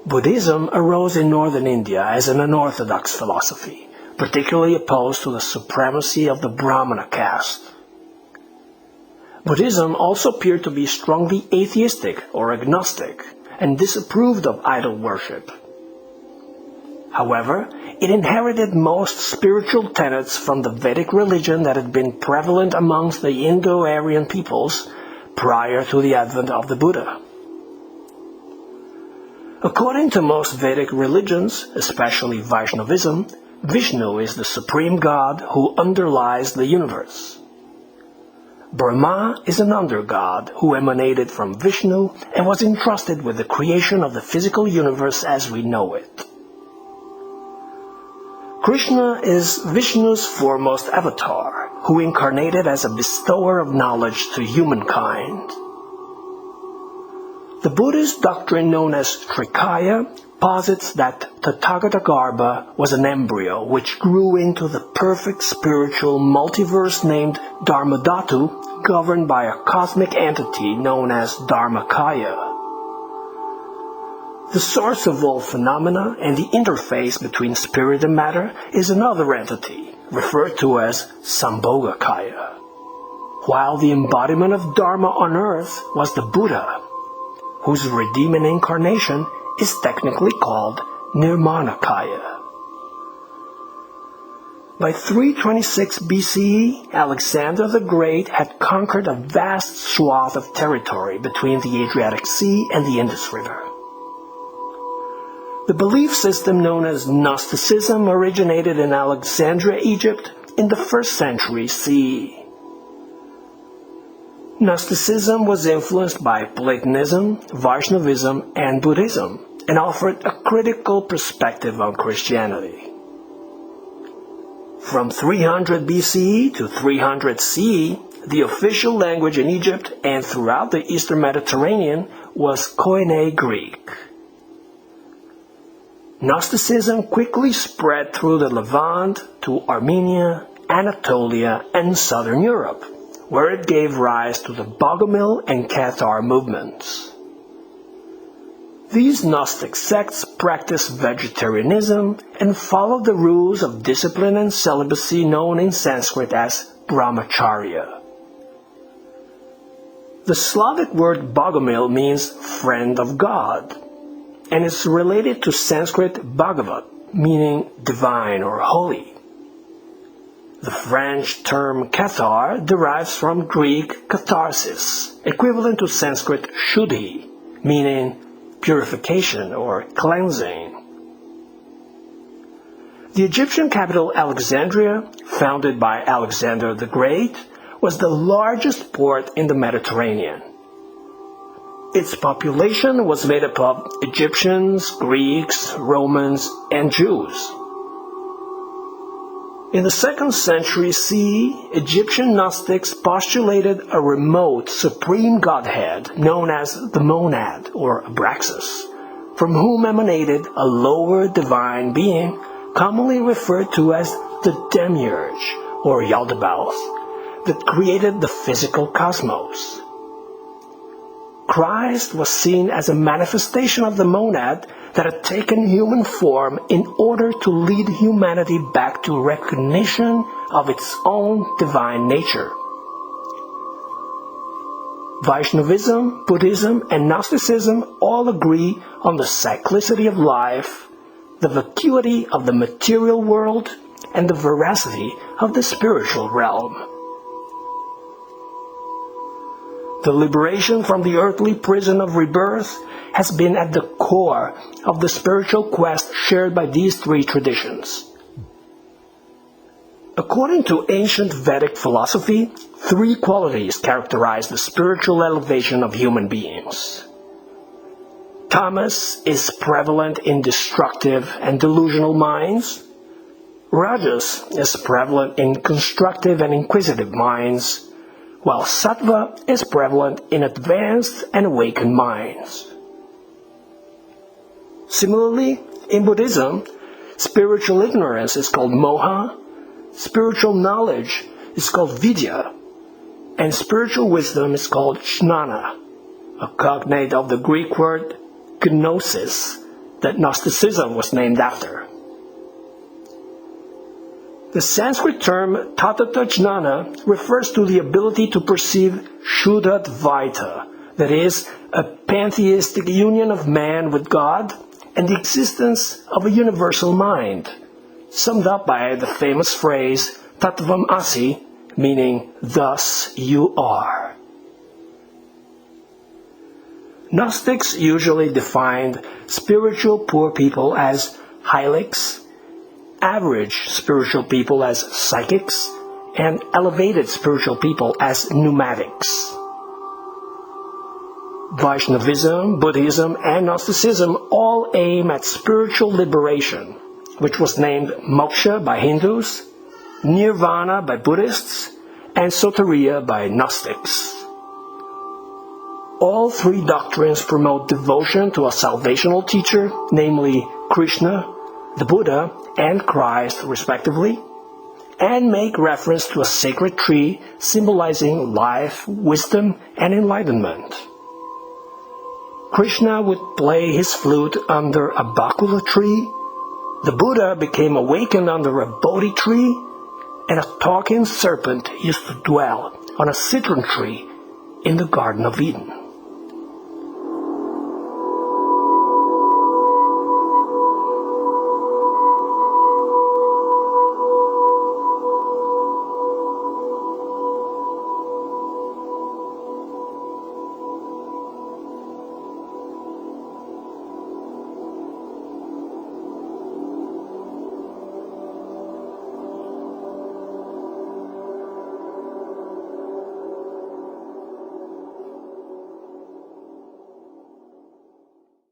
Buddhism arose in northern India as an unorthodox philosophy, particularly opposed to the supremacy of the Brahmana caste. Buddhism also appeared to be strongly atheistic or agnostic, and disapproved of idol worship. However, it inherited most spiritual tenets from the Vedic religion that had been prevalent amongst the Indo-Aryan peoples prior to the advent of the Buddha. According to most Vedic religions, especially Vaishnavism, Vishnu is the supreme god who underlies the universe. Brahma is an under-god who emanated from Vishnu and was entrusted with the creation of the physical universe as we know it. Kṛṣṇa is Vishnu's foremost avatar, who incarnated as a bestower of knowledge to humankind. The Buddhist doctrine known as Trikaya posits that Tathagata was an embryo which grew into the perfect spiritual multiverse named Dharmadhatu, governed by a cosmic entity known as dharmakāya. The source of all phenomena and the interface between spirit and matter is another entity, referred to as Sambhogakāya, while the embodiment of Dharma on earth was the Buddha, whose redeeming incarnation is technically called Nirmanakāya. By 326 BCE, Alexander the Great had conquered a vast swath of territory between the Adriatic Sea and the Indus River. The belief system known as Gnosticism originated in Alexandria, Egypt, in the 1st century CE. Gnosticism was influenced by Platonism, Vaishnavism, and Buddhism, and offered a critical perspective on Christianity. From 300 BCE to 300 CE, the official language in Egypt and throughout the Eastern Mediterranean was Koine Greek. Gnosticism quickly spread through the Levant to Armenia, Anatolia, and Southern Europe, where it gave rise to the Bogomil and Cathar movements. These Gnostic sects practiced vegetarianism and followed the rules of discipline and celibacy known in Sanskrit as brahmacharya. The Slavic word Bogomil means friend of God, and is related to Sanskrit Bhagavat, meaning divine or holy. The French term Cathar derives from Greek katharsis, equivalent to Sanskrit shuddhi, meaning purification or cleansing. The Egyptian capital Alexandria, founded by Alexander the Great, was the largest port in the Mediterranean. Its population was made up of Egyptians, Greeks, Romans, and Jews. In the 2nd century CE, Egyptian Gnostics postulated a remote supreme godhead known as the monad or Abraxas, from whom emanated a lower divine being commonly referred to as the demiurge or Yaldabaoth, that created the physical cosmos. Christ was seen as a manifestation of the monad that had taken human form in order to lead humanity back to recognition of its own divine nature. Vaishnavism, Buddhism, and Gnosticism all agree on the cyclicity of life, the vacuity of the material world, and the veracity of the spiritual realm. The liberation from the earthly prison of rebirth has been at the core of the spiritual quest shared by these three traditions. According to ancient Vedic philosophy, three qualities characterize the spiritual elevation of human beings. Tamas is prevalent in destructive and delusional minds. Rajas is prevalent in constructive and inquisitive minds, while sattva is prevalent in advanced and awakened minds. Similarly, in Buddhism, spiritual ignorance is called moha, spiritual knowledge is called vidya, and spiritual wisdom is called Jñāna, a cognate of the Greek word Gnosis, that Gnosticism was named after. The Sanskrit term tatata jnana refers to the ability to perceive Shuddha-Dvaita, that is, a pantheistic union of man with God and the existence of a universal mind, summed up by the famous phrase tattvam asi, meaning thus you are. Gnostics usually defined spiritual poor people as halicks, average spiritual people as psychics, and elevated spiritual people as pneumatics. Vaishnavism, Buddhism, and Gnosticism all aim at spiritual liberation, which was named moksha by Hindus, nirvana by Buddhists, and soteriia by Gnostics. All three doctrines promote devotion to a salvational teacher, namely Kṛṣṇa, the Buddha, and Christ, respectively, and make reference to a sacred tree symbolizing life, wisdom, and enlightenment. Kṛṣṇa would play his flute under a bakula tree, the Buddha became awakened under a bodhi tree, and a talking serpent used to dwell on a citron tree in the Garden of Eden.